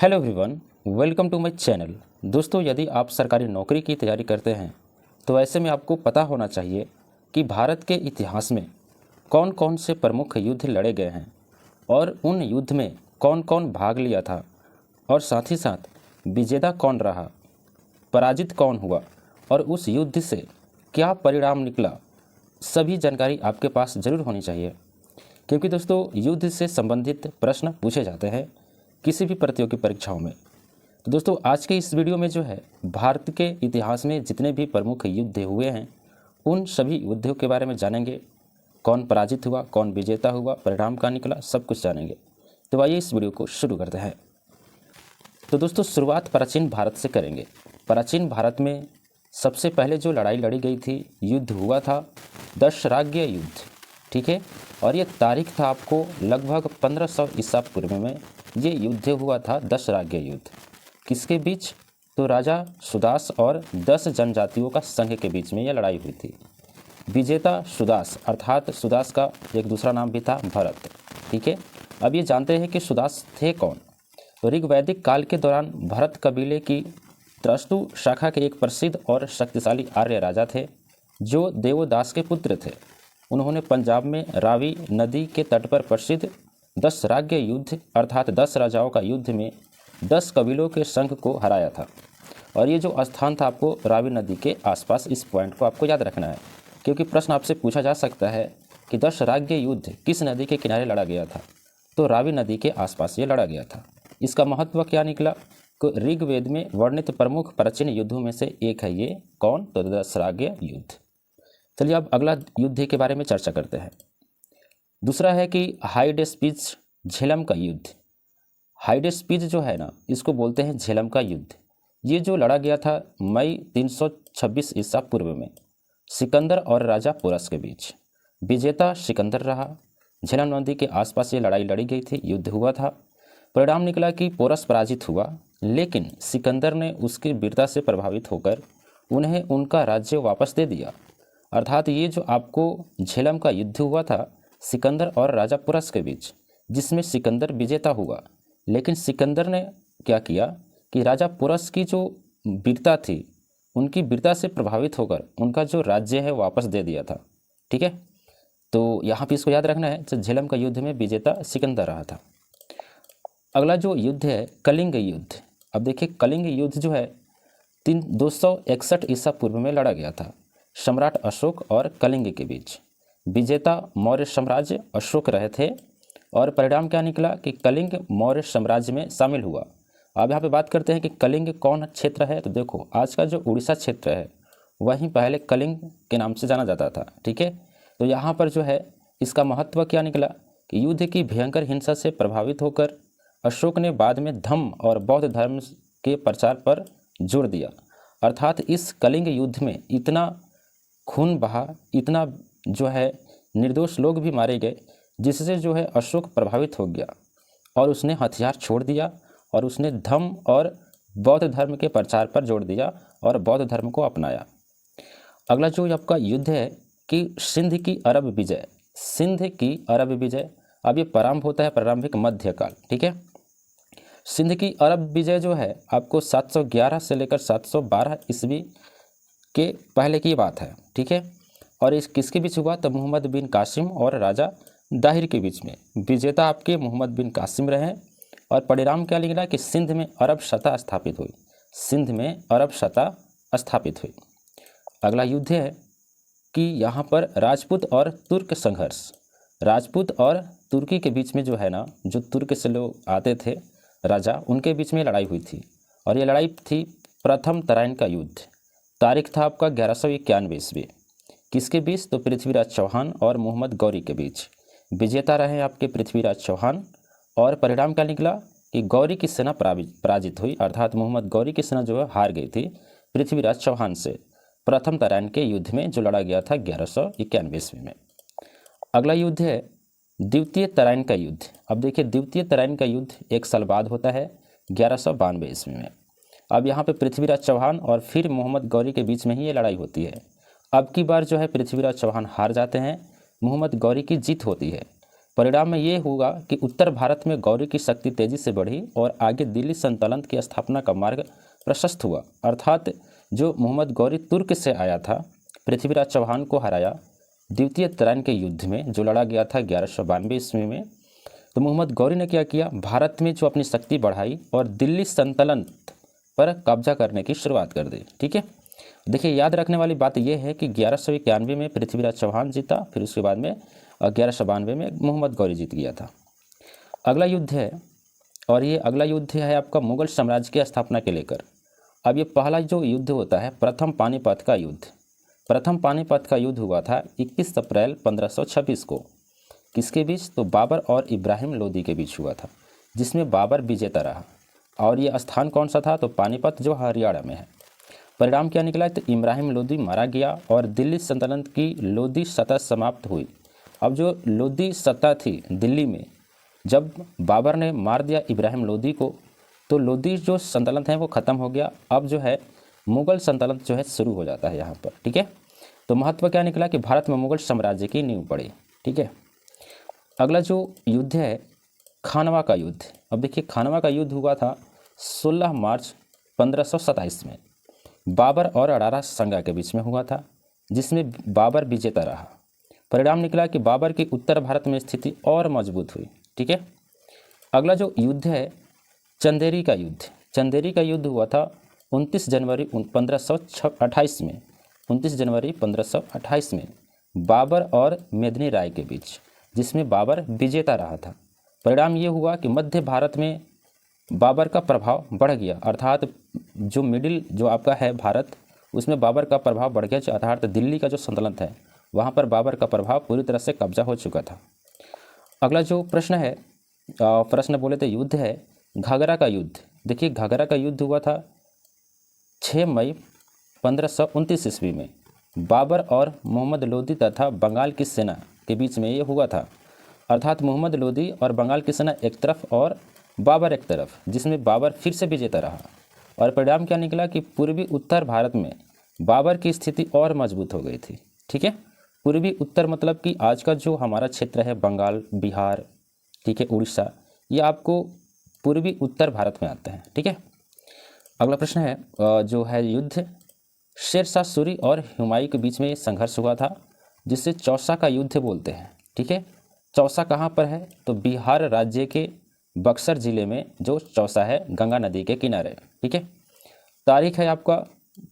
Hello everyone, welcome to my channel. दोस्तों, यदि आप सरकारी नौकरी की तैयारी करते हैं तो ऐसे में आपको पता होना चाहिए कि भारत के इतिहास में कौन कौन से प्रमुख युद्ध लड़े गए हैं और उन युद्ध में कौन कौन भाग लिया था और साथ ही साथ विजेता कौन रहा, पराजित कौन हुआ और उस युद्ध से क्या परिणाम निकला। सभी जानकारी आपके पास ज़रूर होनी चाहिए, क्योंकि दोस्तों युद्ध से संबंधित प्रश्न पूछे जाते हैं किसी भी प्रतियोगी परीक्षाओं में। तो दोस्तों आज के इस वीडियो में जो है भारत के इतिहास में जितने भी प्रमुख युद्ध हुए हैं उन सभी युद्धों के बारे में जानेंगे। कौन पराजित हुआ, कौन विजेता हुआ, परिणाम क्या निकला, सब कुछ जानेंगे। तो आइए इस वीडियो को शुरू करते हैं। तो दोस्तों शुरुआत प्राचीन भारत से करेंगे। प्राचीन भारत में सबसे पहले जो लड़ाई लड़ी गई थी, युद्ध हुआ था दशराज्य युद्ध, ठीक है। और ये तारीख था आपको लगभग 1500 ईसा पूर्व में ये युद्ध हुआ था, दशराज्य युद्ध। किसके बीच? तो राजा सुदास और 10 जनजातियों का संघ के बीच में यह लड़ाई हुई थी। विजेता सुदास, अर्थात सुदास का एक दूसरा नाम भी था भरत, ठीक है। अब ये जानते हैं कि सुदास थे कौन। तो ऋग्वैदिक काल के दौरान भरत कबीले की त्रस्तु शाखा के एक प्रसिद्ध और शक्तिशाली आर्य राजा थे जो देवोदास के पुत्र थे। उन्होंने पंजाब में रावी नदी के तट पर प्रसिद्ध दशराज्य युद्ध अर्थात 10 राजाओं का युद्ध में 10 कबीलों के संघ को हराया था। और ये जो स्थान था आपको रावी नदी के आसपास, इस पॉइंट को आपको याद रखना है, क्योंकि प्रश्न आपसे पूछा जा सकता है कि दशराज्य युद्ध किस नदी के किनारे लड़ा गया था। तो रावी नदी के आसपास ये लड़ा गया था। इसका महत्व क्या निकला? ऋग्वेद में वर्णित प्रमुख प्राचीन युद्धों में से एक है ये। कौन? तो दशराज्य युद्ध। चलिए अब अगला युद्ध के बारे में चर्चा करते हैं। दूसरा है कि हाइडेस्पिज झेलम का युद्ध। हाइडेस्पिज जो है ना, इसको बोलते हैं झेलम का युद्ध। ये जो लड़ा गया था मई 326 ईसा पूर्व में सिकंदर और राजा पोरस के बीच। विजेता सिकंदर रहा। झेलम नदी के आसपास ये लड़ाई लड़ी गई थी, युद्ध हुआ था। परिणाम निकला कि पोरस पराजित हुआ, लेकिन सिकंदर ने उसकी वीरता से प्रभावित होकर उन्हें उनका राज्य वापस दे दिया। अर्थात ये जो आपको झेलम का युद्ध हुआ था सिकंदर और राजा पोरस के बीच, जिसमें सिकंदर विजेता हुआ, लेकिन सिकंदर ने क्या किया कि राजा पोरस की जो वीरता थी, उनकी वीरता से प्रभावित होकर उनका जो राज्य है वापस दे दिया था, ठीक है। तो यहाँ पे इसको याद रखना है, तो झेलम का युद्ध में विजेता सिकंदर रहा था। अगला जो युद्ध है कलिंग युद्ध। अब देखिए कलिंग युद्ध जो है 261 ईसा पूर्व में लड़ा गया था सम्राट अशोक और कलिंग के बीच। विजेता मौर्य साम्राज्य अशोक रहे थे और परिणाम क्या निकला कि कलिंग मौर्य साम्राज्य में शामिल हुआ। अब यहाँ पे बात करते हैं कि कलिंग कौन क्षेत्र है। तो देखो आज का जो उड़ीसा क्षेत्र है वहीं पहले कलिंग के नाम से जाना जाता था, ठीक है। तो यहाँ पर जो है इसका महत्व क्या निकला कि युद्ध की भयंकर हिंसा से प्रभावित होकर अशोक ने बाद में धम्म और बौद्ध धर्म के प्रचार पर जोर दिया। अर्थात इस कलिंग युद्ध में इतना खून बहा, इतना जो है निर्दोष लोग भी मारे गए, जिससे जो है अशोक प्रभावित हो गया और उसने हथियार छोड़ दिया और उसने धम्म और बौद्ध धर्म के प्रचार पर जोर दिया और बौद्ध धर्म को अपनाया। अगला जो आपका युद्ध है कि सिंध की अरब विजय। सिंध की अरब विजय, अब ये प्रारंभ होता है प्रारंभिक मध्यकाल, ठीक है। सिंध की अरब विजय जो है आपको 711 से लेकर 712 ईस्वी के पहले की बात है, ठीक है। और इस किसके बीच हुआ? तो मोहम्मद बिन कासिम और राजा दाहिर के बीच में। विजेता आपके मोहम्मद बिन कासिम रहे और परिणाम क्या निकला कि सिंध में अरब सत्ता स्थापित हुई। सिंध में अरब सत्ता स्थापित हुई। अगला युद्ध है कि यहाँ पर राजपूत और तुर्क संघर्ष। राजपूत और तुर्की के बीच में जो है ना, जो तुर्क से लोग आते थे राजा, उनके बीच में लड़ाई हुई थी और ये लड़ाई थी प्रथम तराइन का युद्ध। तारीख था आपका 1191 ईस्वी। किसके बीच? तो पृथ्वीराज चौहान और मोहम्मद गौरी के बीच। विजेता रहे आपके पृथ्वीराज चौहान और परिणाम क्या निकला कि गौरी की सेना पराजित हुई, अर्थात मोहम्मद गौरी की सेना जो है हार गई थी पृथ्वीराज चौहान से प्रथम तराइन के युद्ध में जो लड़ा गया था 1191 ईस्वी में। अगला युद्ध है द्वितीय तराइन का युद्ध। अब देखिए द्वितीय तराइन का युद्ध 1 साल बाद होता है 1192 ईस्वी में। अब यहाँ पे पृथ्वीराज चौहान और फिर मोहम्मद गौरी के बीच में ही ये लड़ाई होती है। अब की बार जो है पृथ्वीराज चौहान हार जाते हैं, मोहम्मद गौरी की जीत होती है। परिणाम में ये होगा कि उत्तर भारत में गौरी की शक्ति तेजी से बढ़ी और आगे दिल्ली सल्तनत की स्थापना का मार्ग प्रशस्त हुआ। अर्थात जो मोहम्मद गौरी तुर्क से आया था, पृथ्वीराज चौहान को हराया द्वितीय तराइन के युद्ध में जो लड़ा गया था 1192 ईस्वी में। तो मोहम्मद गौरी ने क्या किया, भारत में जो अपनी शक्ति बढ़ाई और दिल्ली सल्तनत पर कब्जा करने की शुरुआत कर दी। ठीक है, देखिए याद रखने वाली बात यह है कि 1191 में पृथ्वीराज चौहान जीता, फिर उसके बाद में 1192 में मोहम्मद गौरी जीत गया था। अगला युद्ध है, और ये अगला युद्ध है आपका मुगल साम्राज्य की स्थापना के लेकर। अब ये पहला जो युद्ध होता है प्रथम पानीपत का युद्ध। प्रथम पानीपत का युद्ध हुआ था 21 अप्रैल 1526 को। किसके बीच, तो बाबर और इब्राहिम लोदी के बीच हुआ था, जिसमें बाबर विजेता रहा। और ये स्थान कौन सा था, तो पानीपत जो हरियाणा में है। परिणाम क्या निकला, तो इब्राहिम लोदी मारा गया और दिल्ली सल्तनत की लोदी सत्ता समाप्त हुई। अब जो लोदी सत्ता थी दिल्ली में, जब बाबर ने मार दिया इब्राहिम लोदी को, तो लोदी जो सल्तनत है वो ख़त्म हो गया। अब जो है मुगल सल्तनत जो है शुरू हो जाता है यहाँ पर। ठीक है, तो महत्व क्या निकला कि भारत में मुगल साम्राज्य की नींव पड़ी। ठीक है, अगला जो युद्ध है खानवा का युद्ध। अब देखिए खानवा का युद्ध हुआ था 16 मार्च 1527 में। बाबर और अडारा संगा के बीच में हुआ था, जिसमें बाबर विजेता रहा। परिणाम निकला कि बाबर की उत्तर भारत में स्थिति और मजबूत हुई। ठीक है, अगला जो युद्ध है चंदेरी का युद्ध। चंदेरी का युद्ध हुआ था 29 जनवरी 1528 में। 29 जनवरी 1528 में बाबर और मेदिनी राय के बीच, जिसमें बाबर विजेता रहा था। परिणाम ये हुआ कि मध्य भारत में बाबर का प्रभाव बढ़ गया, अर्थात जो मिडिल जो आपका है भारत, उसमें बाबर का प्रभाव बढ़ गया। अर्थात दिल्ली का जो सल्तनत है वहाँ पर बाबर का प्रभाव पूरी तरह से कब्जा हो चुका था। अगला जो प्रश्न है, प्रश्न बोले तो युद्ध है घाघरा का युद्ध। देखिए घाघरा का युद्ध हुआ था 6 मई 1529 ईस्वी में। बाबर और मोहम्मद लोदी तथा बंगाल की सेना के बीच में ये हुआ था। अर्थात मोहम्मद लोदी और बंगाल की सेना एक तरफ और बाबर एक तरफ, जिसमें बाबर फिर से विजेता रहा। और परिणाम क्या निकला कि पूर्वी उत्तर भारत में बाबर की स्थिति और मजबूत हो गई थी। ठीक है, पूर्वी उत्तर मतलब कि आज का जो हमारा क्षेत्र है बंगाल, बिहार, ठीक है, उड़ीसा, ये आपको पूर्वी उत्तर भारत में आते हैं। ठीक है, अगला प्रश्न है जो है युद्ध शेरशाह सूरी और हुमायूं के बीच में संघर्ष हुआ था, जिसे चौसा का युद्ध बोलते हैं। ठीक है, चौसा कहाँ पर है, तो बिहार राज्य के बक्सर जिले में जो चौसा है गंगा नदी के किनारे। ठीक है, तारीख है आपका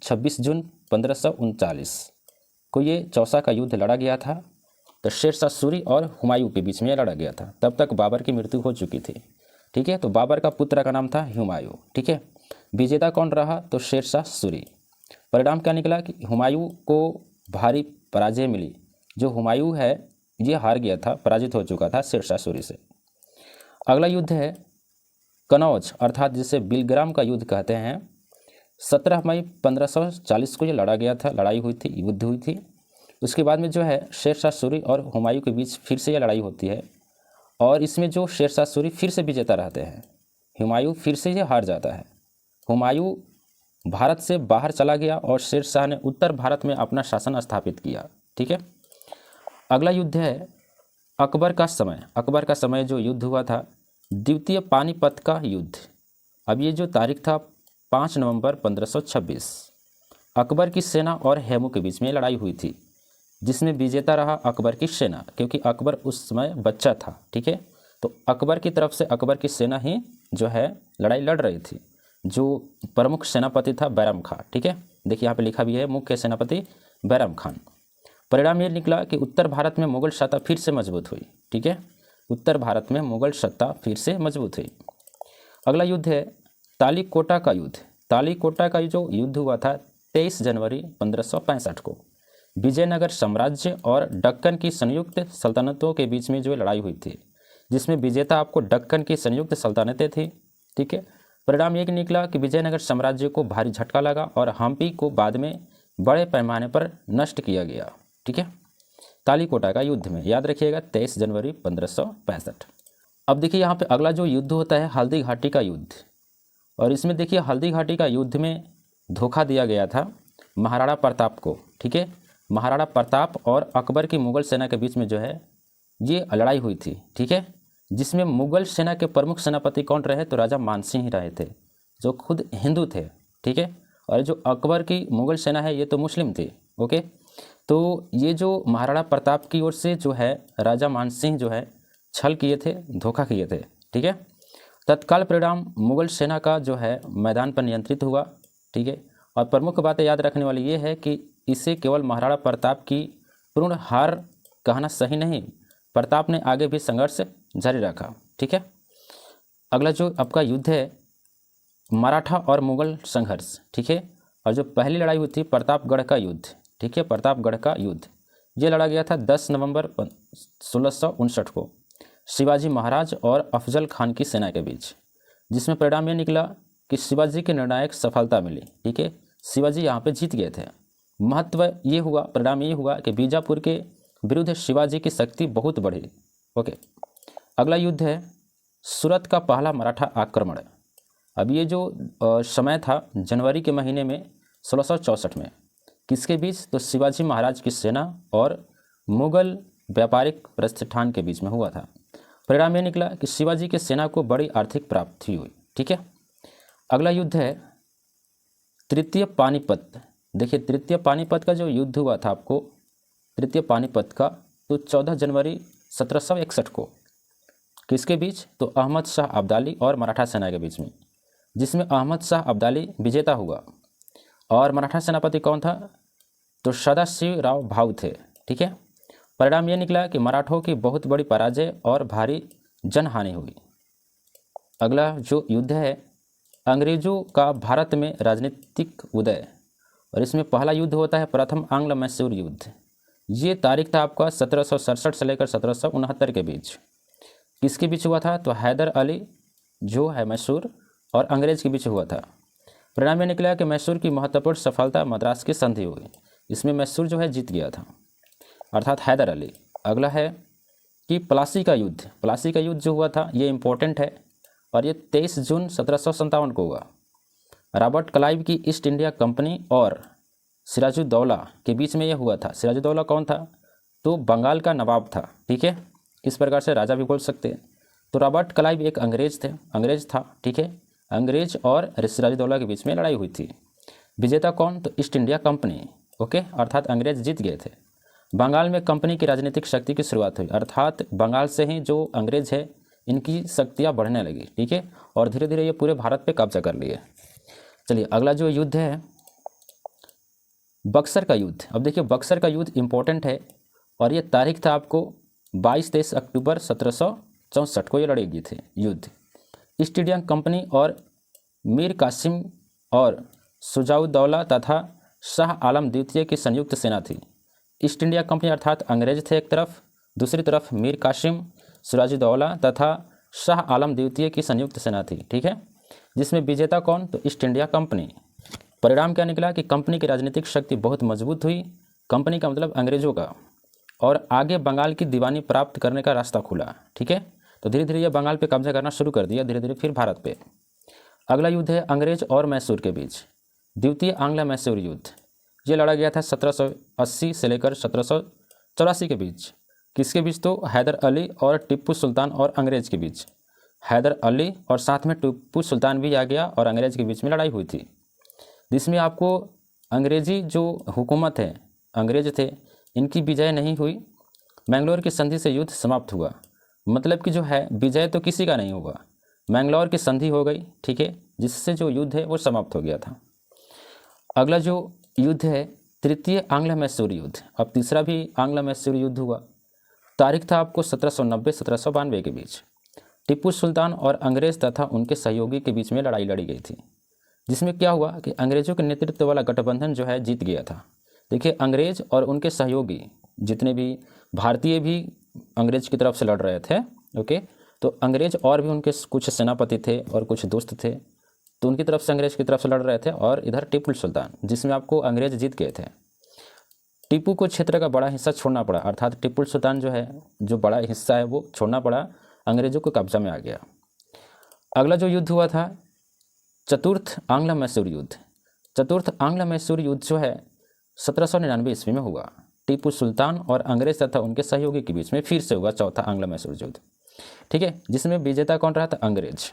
26 जून 1539 को ये चौसा का युद्ध लड़ा गया था। तो शेरशाह सूरी और हुमायूं के बीच में लड़ा गया था। तब तक बाबर की मृत्यु हो चुकी थी। ठीक है, तो बाबर का पुत्र का नाम था हुमायूं। ठीक है, विजेता कौन रहा, तो शेरशाह सूरी। परिणाम क्या निकला कि हुमायूं को भारी पराजय मिली। जो हुमायूं है ये हार गया था, पराजित हो चुका था शेरशाह सूरी से। अगला युद्ध है कनौज, अर्थात जिसे बिलग्राम का युद्ध कहते हैं। 17 मई 1540 को ये लड़ा गया था, लड़ाई हुई थी, युद्ध हुई थी। उसके बाद में जो है शेरशाह सूरी और हुमायूं के बीच फिर से ये लड़ाई होती है, और इसमें जो शेरशाह सूरी फिर से विजेता रहते हैं, हुमायूं फिर से ये हार जाता है। हुमायूं भारत से बाहर चला गया और शेरशाह ने उत्तर भारत में अपना शासन स्थापित किया। ठीक है, अगला युद्ध है अकबर का समय। अकबर का समय जो युद्ध हुआ था द्वितीय पानीपत का युद्ध। अब ये जो तारीख था 5 नवंबर 1526, अकबर की सेना और हेमू के बीच में लड़ाई हुई थी, जिसमें विजेता रहा अकबर की सेना, क्योंकि अकबर उस समय बच्चा था। ठीक है, तो अकबर की तरफ से अकबर की सेना ही जो है लड़ाई लड़ रही थी। जो प्रमुख सेनापति था बैरम खां। ठीक है, देखिए यहाँ पे लिखा भी है मुख्य सेनापति बैरम खान। परिणाम ये निकला कि उत्तर भारत में मुगल सत्ता फिर से मजबूत हुई। ठीक है, उत्तर भारत में मुगल सत्ता फिर से मजबूत हुई। अगला युद्ध है तालीकोटा का युद्ध। तालीकोटा का जो युद्ध हुआ था 23 जनवरी 1565 को विजयनगर साम्राज्य और दक्कन की संयुक्त सल्तनतों के बीच में जो लड़ाई हुई थी, जिसमें विजेता आपको दक्कन की संयुक्त सल्तनतें थी। ठीक है, परिणाम ये निकला कि विजयनगर साम्राज्य को भारी झटका लगा और हम्पी को बाद में बड़े पैमाने पर नष्ट किया गया। ठीक है, तालीकोटा का युद्ध में याद रखिएगा 23 जनवरी 1565। अब देखिए यहाँ पे अगला जो युद्ध होता है हल्दी घाटी का युद्ध, और इसमें देखिए हल्दी घाटी का युद्ध में धोखा दिया गया था महाराणा प्रताप को। ठीक है, महाराणा प्रताप और अकबर की मुगल सेना के बीच में जो है ये लड़ाई हुई थी, ठीक है, जिसमें मुगल सेना के प्रमुख सेनापति कौन रहे, तो राजा मानसिंह ही रहे थे, जो खुद हिंदू थे, ठीक है। और जो अकबर की मुगल सेना है ये तो मुस्लिम थी, ओके। तो ये जो महाराणा प्रताप की ओर से जो है राजा मानसिंह जो है छल किए थे, धोखा किए थे, ठीक है। तत्काल परिणाम मुगल सेना का जो है मैदान पर नियंत्रित हुआ, ठीक है। और प्रमुख बातें याद रखने वाली ये है कि इसे केवल महाराणा प्रताप की पूर्ण हार कहना सही नहीं, प्रताप ने आगे भी संघर्ष जारी रखा, ठीक है। अगला जो आपका युद्ध है मराठा और मुगल संघर्ष, ठीक है। और जो पहली लड़ाई हुई थी प्रतापगढ़ का युद्ध, ठीक है, प्रतापगढ़ का युद्ध ये लड़ा गया था 10 नवंबर 1659 को शिवाजी महाराज और अफजल खान की सेना के बीच, जिसमें परिणाम ये निकला कि शिवाजी की निर्णायक सफलता मिली, ठीक है। शिवाजी यहाँ पे जीत गए थे। महत्व ये हुआ, परिणाम ये हुआ कि बीजापुर के विरुद्ध शिवाजी की शक्ति बहुत बढ़ी, ओके। अगला युद्ध है सूरत का पहला मराठा आक्रमण। अब ये जो समय था जनवरी के महीने में 1664 में, किसके बीच, तो शिवाजी महाराज की सेना और मुगल व्यापारिक प्रतिष्ठान के बीच में हुआ था। परिणाम ये निकला कि शिवाजी की सेना को बड़ी आर्थिक प्राप्ति हुई, ठीक है। अगला युद्ध है तृतीय पानीपत। देखिए तृतीय पानीपत का जो युद्ध हुआ था आपको, तृतीय पानीपत का, तो 14 जनवरी 1761 को किसके बीच, तो अहमद शाह अब्दाली और मराठा सेना के बीच में, जिसमें अहमद शाह अब्दाली विजेता हुआ और मराठा सेनापति कौन था, तो सदाशिव राव भाऊ थे, ठीक है। परिणाम ये निकला कि मराठों की बहुत बड़ी पराजय और भारी जनहानि हुई। अगला जो युद्ध है अंग्रेजों का भारत में राजनीतिक उदय, और इसमें पहला युद्ध होता है प्रथम आंग्ल मैसूर युद्ध। ये तारीख था आपका 1767 से लेकर 1769 के बीच। किसके बीच हुआ था, तो हैदर अली जो है मैसूर और अंग्रेज के बीच हुआ था। परिणाम ये निकला कि मैसूर की महत्वपूर्ण सफलता मद्रास की संधि हुई, इसमें मैसूर जो है जीत गया था, अर्थात हैदर अली। अगला है कि प्लासी का युद्ध। प्लासी का युद्ध जो हुआ था ये इम्पोर्टेंट है और ये 23 जून 1757 को हुआ। रॉबर्ट क्लाइव की ईस्ट इंडिया कंपनी और सिराजुद्दौला के बीच में ये हुआ था। सिराजुद्दौला कौन था, तो बंगाल का नवाब था, ठीक है, इस प्रकार से राजा भी बोल सकते हैं। तो रॉबर्ट क्लाइव एक अंग्रेज था, ठीक है। अंग्रेज और सिराजुद्दौला के बीच में लड़ाई हुई थी। विजेता कौन, तो ईस्ट इंडिया कंपनी, ओके, अर्थात अंग्रेज जीत गए थे। बंगाल में कंपनी की राजनीतिक शक्ति की शुरुआत हुई, अर्थात बंगाल से ही जो अंग्रेज है इनकी शक्तियाँ बढ़ने लगी, ठीक है, और धीरे धीरे ये पूरे भारत पे कब्जा कर लिए। चलिए अगला जो युद्ध है बक्सर का युद्ध। अब देखिए बक्सर का युद्ध इम्पोर्टेंट है और ये तारीख था आपको 22-23 अक्टूबर 1764 को ये लड़े गए थे युद्ध। ईस्ट इंडिया कंपनी और मीर कासिम और शुजाउद्दौला तथा शाह आलम द्वितीय की संयुक्त सेना थी। ईस्ट इंडिया कंपनी अर्थात अंग्रेज थे एक तरफ, दूसरी तरफ मीर कासिम, सिराजुद्दौला तथा शाह आलम द्वितीय की संयुक्त सेना थी, ठीक है, जिसमें विजेता कौन, तो ईस्ट इंडिया कंपनी। परिणाम क्या निकला कि कंपनी की राजनीतिक शक्ति बहुत मजबूत हुई, कंपनी का मतलब अंग्रेजों का, और आगे बंगाल की दीवानी प्राप्त करने का रास्ता खुला, ठीक है। तो धीरे धीरे ये बंगाल पे कब्जा करना शुरू कर दिया, धीरे धीरे फिर भारत पे। अगला युद्ध है अंग्रेज और मैसूर के बीच, द्वितीय आंग्ल मैसूर युद्ध। ये लड़ा गया था 1780 से लेकर 1784 के बीच। किसके बीच, तो हैदर अली और टिप्पू सुल्तान और अंग्रेज के बीच। हैदर अली और साथ में टिप्पू सुल्तान भी आ गया और अंग्रेज के बीच में लड़ाई हुई थी, जिसमें आपको अंग्रेजी जो हुकूमत है, अंग्रेज थे, इनकी विजय नहीं हुई। मैंगलोर की संधि से युद्ध समाप्त हुआ, मतलब कि जो है विजय तो किसी का नहीं हुआ, मैंगलोर की संधि हो गई, ठीक है, जिससे जो युद्ध है वो समाप्त हो गया था। अगला जो युद्ध है तृतीय आंग्ल मैसूर युद्ध। अब तीसरा भी आंग्ल मैसूर युद्ध हुआ, तारीख था आपको 1790-1792 के बीच। टिप्पू सुल्तान और अंग्रेज तथा उनके सहयोगी के बीच में लड़ाई लड़ी गई थी, जिसमें क्या हुआ कि अंग्रेजों के नेतृत्व वाला गठबंधन जो है जीत गया था। देखिए अंग्रेज और उनके सहयोगी जितने भी भारतीय भी अंग्रेज की तरफ से लड़ रहे थे, ओके, तो अंग्रेज और भी उनके कुछ सेनापति थे और कुछ दोस्त थे, तो उनकी तरफ से अंग्रेज की तरफ से लड़ रहे थे, और इधर टिप्पू सुल्तान, जिसमें आपको अंग्रेज जीत गए थे। टिप्पू को क्षेत्र का बड़ा हिस्सा छोड़ना पड़ा, अर्थात टिप्पू सुल्तान जो है जो बड़ा हिस्सा है वो छोड़ना पड़ा, अंग्रेजों को कब्जा में आ गया। अगला जो युद्ध हुआ था चतुर्थ आंग्ल मैसूर युद्ध। चतुर्थ आंग्ल मैसूर युद्ध जो है 1799 ईस्वी में हुआ। टीपू सुल्तान और अंग्रेज तथा उनके सहयोगी के बीच में फिर से हुआ चौथा आंग्ल मैसूर युद्ध, ठीक है, जिसमें विजेता कौन रहा था? अंग्रेज।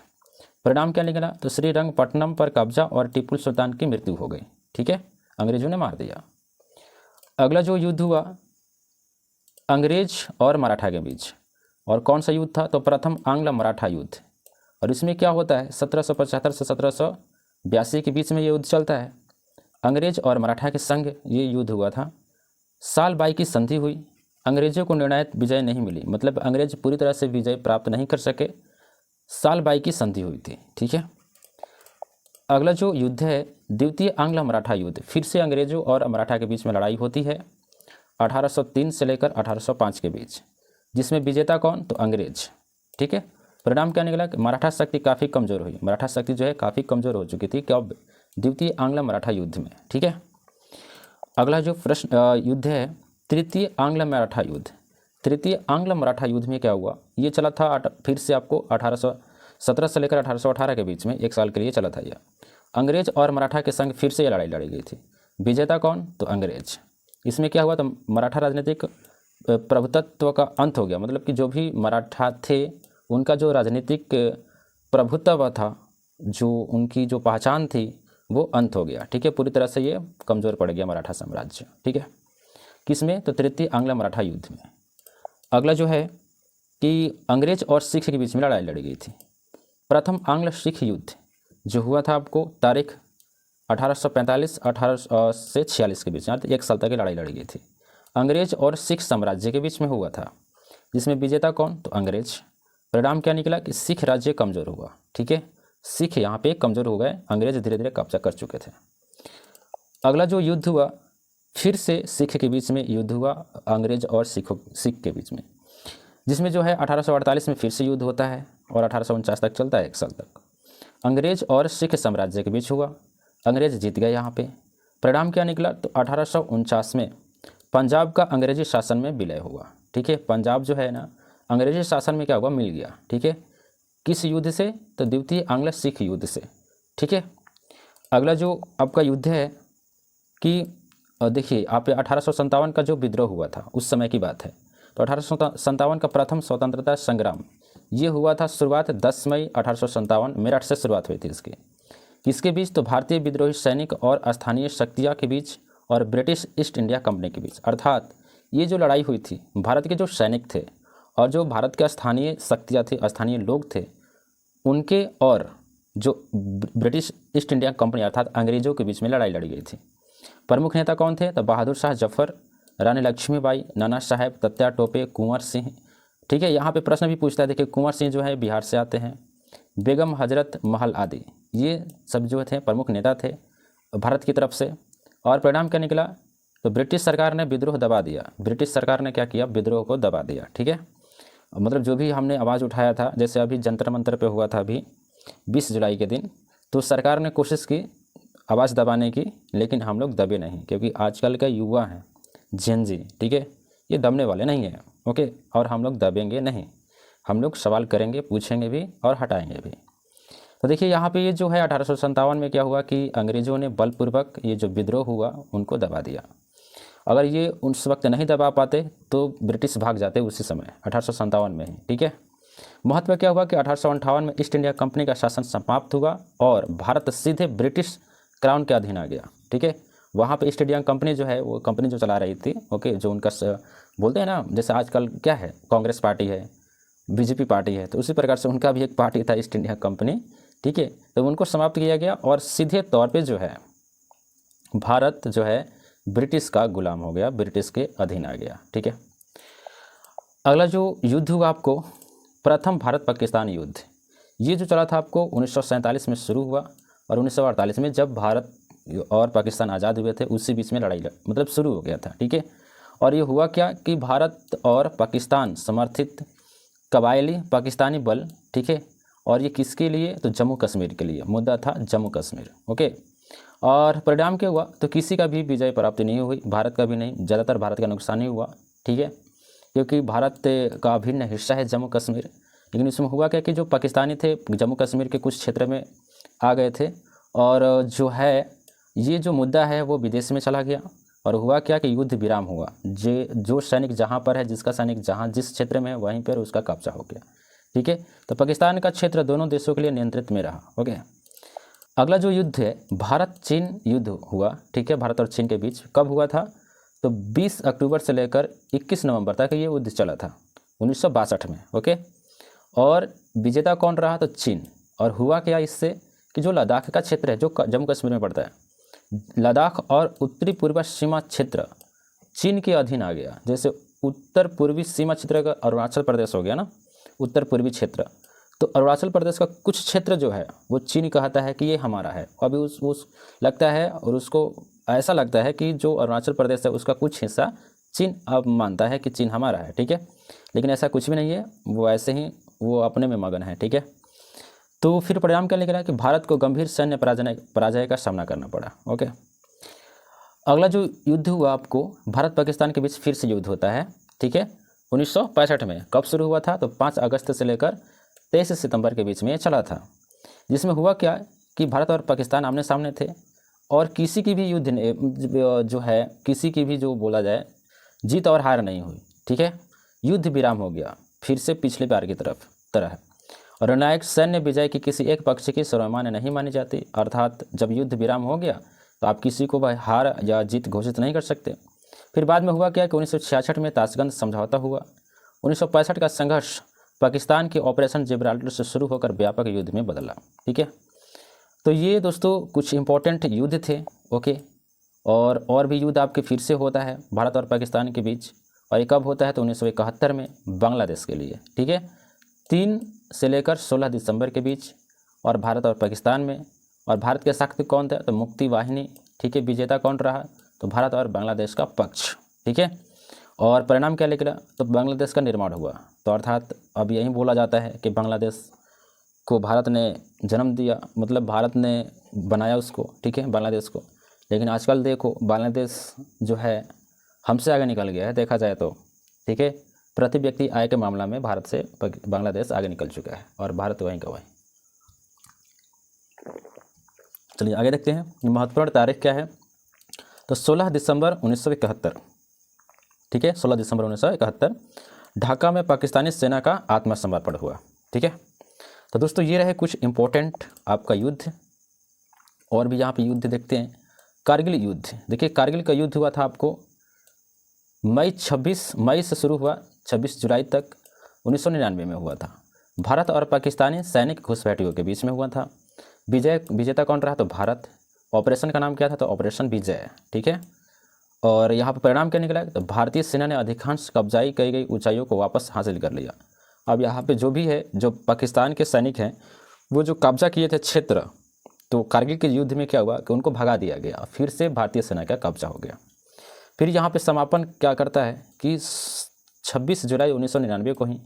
परिणाम क्या निकला? तो श्रीरंगपट्टनम पर कब्जा और टीपू सुल्तान की मृत्यु हो गई, ठीक है, अंग्रेजों ने मार दिया। अगला जो युद्ध हुआ अंग्रेज और मराठा के बीच, और कौन सा युद्ध था? तो प्रथम आंग्ल मराठा युद्ध। और इसमें क्या होता है? 1775 से 1782 के बीच में ये युद्ध चलता है। अंग्रेज और मराठा के संग ये युद्ध हुआ था। साल 22 की संधि हुई। अंग्रेजों को निर्णायक विजय नहीं मिली, मतलब अंग्रेज पूरी तरह से विजय प्राप्त नहीं कर सके। साल 22 की संधि हुई थी, ठीक है। अगला जो युद्ध है द्वितीय आंग्ल मराठा युद्ध, फिर से अंग्रेजों और मराठा के बीच में लड़ाई होती है 1803 से लेकर 1805 के बीच, जिसमें विजेता कौन? तो अंग्रेज, ठीक है। परिणाम क्या निकला? मराठा शक्ति काफ़ी कमज़ोर हुई। मराठा शक्ति जो है काफ़ी कमज़ोर हो चुकी थी कब? द्वितीय आंग्ल मराठा युद्ध में, ठीक है। अगला जो प्रश्न युद्ध है तृतीय आंग्ल मराठा युद्ध। तृतीय आंग्ल मराठा युद्ध में क्या हुआ? ये चला था फिर से आपको 1817 से लेकर 1818 के बीच में, 1 साल के लिए चला था यह। अंग्रेज और मराठा के संग फिर से ये लड़ाई लड़ी गई थी। विजेता कौन? तो अंग्रेज। इसमें क्या हुआ? तो मराठा राजनीतिक प्रभुत्व का अंत हो गया, मतलब कि जो भी मराठा थे उनका जो राजनीतिक प्रभुत्व था, जो उनकी जो पहचान थी वो अंत हो गया, ठीक है। पूरी तरह से ये कमज़ोर पड़ गया मराठा साम्राज्य, ठीक है। किसमें? तो तृतीय आंग्ल मराठा युद्ध में। अगला जो है कि अंग्रेज और सिख के बीच में लड़ाई लड़ी गई थी। प्रथम आंग्ल सिख युद्ध जो हुआ था आपको तारीख 1845 से 46 के बीच में, 1 साल तक की लड़ाई लड़ी गई थी। अंग्रेज और सिख साम्राज्य के बीच में हुआ था, जिसमें विजेता कौन? तो अंग्रेज। परिणाम क्या निकला? कि सिख राज्य कमज़ोर हुआ, ठीक है। सिख यहाँ पे कमज़ोर हो गए, अंग्रेज धीरे धीरे कब्जा कर चुके थे। अगला जो युद्ध हुआ फिर से सिख के बीच में युद्ध हुआ, अंग्रेज और सिख के बीच में, जिसमें जो है 1848 में फिर से युद्ध होता है और 1849 तक चलता है, 1 साल तक। अंग्रेज और सिख साम्राज्य के बीच हुआ, अंग्रेज जीत गए यहाँ पे। परिणाम क्या निकला? तो 1849 में पंजाब का अंग्रेजी शासन में विलय हुआ, ठीक है। पंजाब जो है ना अंग्रेजी शासन में क्या हुआ? मिल गया, ठीक है। किस युद्ध से? तो द्वितीय आंग्ल सिख युद्ध से, ठीक है। अगला जो आपका युद्ध है कि देखिए आप 1857 का जो विद्रोह हुआ था उस समय की बात है। तो 1857 का प्रथम स्वतंत्रता संग्राम ये हुआ था, शुरुआत 10 मई 1857 मेरठ से शुरुआत हुई थी इसकी। किसके बीच? तो भारतीय विद्रोही सैनिक और स्थानीय शक्तियाँ के बीच और ब्रिटिश ईस्ट इंडिया कंपनी के बीच। अर्थात ये जो लड़ाई हुई थी भारत के जो सैनिक थे और जो भारत के स्थानीय शक्तियाँ थी, स्थानीय लोग थे, उनके और जो ब्रिटिश ईस्ट इंडिया कंपनी अर्थात अंग्रेज़ों के बीच में लड़ाई लड़ी गई थी। प्रमुख नेता कौन थे? तो बहादुर शाह जफर, रानी लक्ष्मीबाई, नाना साहेब, तत्या टोपे, कुंवर सिंह, ठीक है। यहाँ पे प्रश्न भी पूछता है, देखिए कुंवर सिंह जो है बिहार से आते हैं, बेगम हजरत महल आदि, ये सब जो थे प्रमुख नेता थे भारत की तरफ से। और परिणाम क्या निकला? तो ब्रिटिश सरकार ने विद्रोह दबा दिया। ब्रिटिश सरकार ने क्या किया? विद्रोह को दबा दिया, ठीक है। मतलब जो भी हमने आवाज़ उठाया था, जैसे अभी जंतर मंतर पे हुआ था अभी 20 जुलाई के दिन, तो सरकार ने कोशिश की आवाज़ दबाने की, लेकिन हम लोग दबे नहीं, क्योंकि आजकल का युवा है जेन जी, ठीक है, ये दबने वाले नहीं हैं, ओके। और हम लोग दबेंगे नहीं, हम लोग सवाल करेंगे, पूछेंगे भी और हटाएंगे भी। तो देखिए यहाँ पे ये जो है 1857 में क्या हुआ कि अंग्रेज़ों ने बलपूर्वक ये जो विद्रोह हुआ उनको दबा दिया। अगर ये उस वक्त नहीं दबा पाते तो ब्रिटिश भाग जाते उसी समय 1857 में ही, ठीक है। महत्व क्या हुआ कि 1858 में ईस्ट इंडिया कंपनी का शासन समाप्त हुआ और भारत सीधे ब्रिटिश क्राउन के अधीन आ गया, ठीक है। वहाँ पे ईस्ट इंडिया कंपनी जो है वो कंपनी जो चला रही थी, ओके, जो उनका बोलते हैं ना, जैसे आजकल क्या है कांग्रेस पार्टी है, बीजेपी पार्टी है, तो उसी प्रकार से उनका भी एक पार्टी था ईस्ट इंडिया कंपनी, ठीक है। तो उनको समाप्त किया गया और सीधे तौर पे जो है भारत जो है ब्रिटिश का गुलाम हो गया, ब्रिटिश के अधीन आ गया, ठीक है। अगला जो युद्ध हुआ आपको प्रथम भारत पाकिस्तान युद्ध, ये जो चला था आपको 1947 में शुरू हुआ और 1948 में जब भारत और पाकिस्तान आज़ाद हुए थे उसी बीच में लड़ाई मतलब शुरू हो गया था, ठीक है। और ये हुआ क्या कि भारत और पाकिस्तान समर्थित कबायली पाकिस्तानी बल, ठीक है। और ये किसके लिए? तो जम्मू कश्मीर के लिए, मुद्दा था जम्मू कश्मीर, ओके। और परिणाम क्या हुआ? तो किसी का भी विजय प्राप्ति नहीं हुई, भारत का भी नहीं, ज़्यादातर भारत का नुकसान ही हुआ, ठीक है, क्योंकि भारत का अभिन्न हिस्सा है जम्मू कश्मीर। लेकिन इसमें हुआ क्या कि जो पाकिस्तानी थे जम्मू कश्मीर के कुछ क्षेत्र में आ गए थे और जो है ये जो मुद्दा है वो विदेश में चला गया और हुआ क्या कि युद्ध विराम हुआ। जो सैनिक जहाँ पर है, जिसका सैनिक जहाँ जिस क्षेत्र में है वहीं पर उसका कब्जा हो गया। ठीक है, तो पाकिस्तान का क्षेत्र दोनों देशों के लिए नियंत्रित में रहा। ओके, अगला जो युद्ध है भारत चीन युद्ध हुआ। ठीक है, भारत और चीन के बीच कब हुआ था? तो 20 अक्टूबर से लेकर 21 नवंबर तक ये युद्ध चला था 1962 में। ओके, और विजेता कौन रहा? तो चीन। और हुआ क्या इससे कि जो लद्दाख का क्षेत्र है, जो जम्मू कश्मीर में पड़ता है, लद्दाख और उत्तरी पूर्वी सीमा क्षेत्र चीन के अधीन आ गया। जैसे उत्तर पूर्वी सीमा क्षेत्र का अरुणाचल प्रदेश हो गया ना, उत्तर पूर्वी क्षेत्र, तो अरुणाचल प्रदेश का कुछ क्षेत्र जो है वो चीन कहता है कि ये हमारा है। अभी उस लगता है और उसको ऐसा लगता है कि जो अरुणाचल प्रदेश है उसका कुछ हिस्सा चीन अब मानता है कि चीन हमारा है। ठीक है, लेकिन ऐसा कुछ भी नहीं है, वो ऐसे ही वो अपने में मगन है। ठीक है, तो फिर परिणाम क्या निकला कि भारत को गंभीर सैन्य पराजय का सामना करना पड़ा। ओके, अगला जो युद्ध हुआ आपको भारत पाकिस्तान के बीच फिर से युद्ध होता है। ठीक है, 1965 में। कब शुरू हुआ था? तो 5 अगस्त से लेकर 23 सितंबर के बीच में ये चला था, जिसमें हुआ क्या कि भारत और पाकिस्तान आमने सामने थे और किसी की भी युद्ध जो है, किसी की भी जो बोला जाए जीत और हार नहीं हुई। ठीक है, युद्ध विराम हो गया फिर से पिछले बार की तरह। और निर्णायक सैन्य विजय की किसी एक पक्ष की सर्वमान्य नहीं मानी जाती, अर्थात जब युद्ध विराम हो गया तो आप किसी को हार या जीत घोषित नहीं कर सकते। फिर बाद में हुआ क्या कि 1966 में ताशकंद समझौता हुआ। 1965 का संघर्ष पाकिस्तान के ऑपरेशन जिब्राल्टर से शुरू होकर व्यापक युद्ध में बदला। ठीक है, तो ये दोस्तों कुछ इंपॉर्टेंट युद्ध थे। ओके, और भी युद्ध आपके फिर से होता है भारत और पाकिस्तान के बीच, और ये कब होता है? तो 1971 में बांग्लादेश के लिए। ठीक है, 3 से लेकर 16 दिसंबर के बीच, और भारत और पाकिस्तान में। और भारत के शक्ति कौन था? तो मुक्ति वाहिनी। ठीक है, विजेता कौन रहा? तो भारत और बांग्लादेश का पक्ष। ठीक है, और परिणाम क्या निकला? तो बांग्लादेश का निर्माण हुआ। तो अर्थात अब यही बोला जाता है कि बांग्लादेश को भारत ने जन्म दिया, मतलब भारत ने बनाया उसको। ठीक है, बांग्लादेश को। लेकिन आजकल देखो बांग्लादेश जो है हमसे आगे निकल गया है देखा जाए तो। ठीक है, प्रति व्यक्ति आय के मामला में भारत से बांग्लादेश आगे निकल चुका है और भारत वहीं का वहीं। चलिए आगे देखते हैं महत्वपूर्ण तारीख क्या है। तो 16 दिसंबर 1971। ठीक है, 16 दिसंबर 1971 ढाका में पाकिस्तानी सेना का आत्मसमर्पण हुआ। ठीक है, तो दोस्तों ये रहे कुछ इम्पोर्टेंट आपका युद्ध। और भी यहाँ पे युद्ध देखते हैं। कारगिल युद्ध, देखिए कारगिल का युद्ध हुआ था आपको 26 मई से शुरू हुआ, 26 जुलाई तक 1999 में हुआ था। भारत और पाकिस्तानी सैनिक घुसपैठियों के बीच में हुआ था। विजेता कौन रहा? तो भारत। ऑपरेशन का नाम क्या था? तो ऑपरेशन विजय। ठीक है, और यहाँ पर परिणाम क्या निकला? तो भारतीय सेना ने अधिकांश कब्जाई की गई ऊंचाइयों को वापस हासिल कर लिया। अब यहाँ पे जो भी है, जो पाकिस्तान के सैनिक हैं वो जो कब्जा किए थे क्षेत्र, तो कारगिल के युद्ध में क्या हुआ कि उनको भगा दिया गया, फिर से भारतीय सेना का कब्जा हो गया। फिर यहाँ पे समापन क्या करता है कि 26 जुलाई 1999 को ही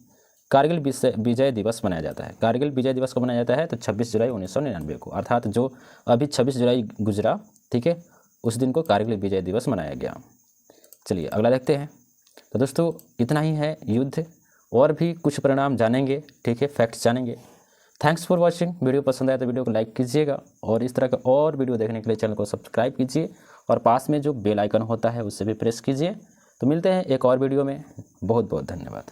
कारगिल विजय दिवस मनाया जाता है। कारगिल विजय दिवस को मनाया जाता है तो 26 जुलाई 1999 को, अर्थात जो अभी 26 जुलाई गुजरा, ठीक है, उस दिन को कारगिल विजय दिवस मनाया गया। चलिए अगला देखते हैं। तो दोस्तों इतना ही है युद्ध, और भी कुछ परिणाम जानेंगे। ठीक है, फैक्ट्स जानेंगे। Thanks for watching. वीडियो पसंद आया तो वीडियो को लाइक कीजिएगा, और इस तरह का और वीडियो देखने के लिए चैनल को सब्सक्राइब कीजिए, और पास में जो बेल आइकन होता है उससे भी प्रेस कीजिए। तो मिलते हैं एक और वीडियो में। बहुत बहुत धन्यवाद।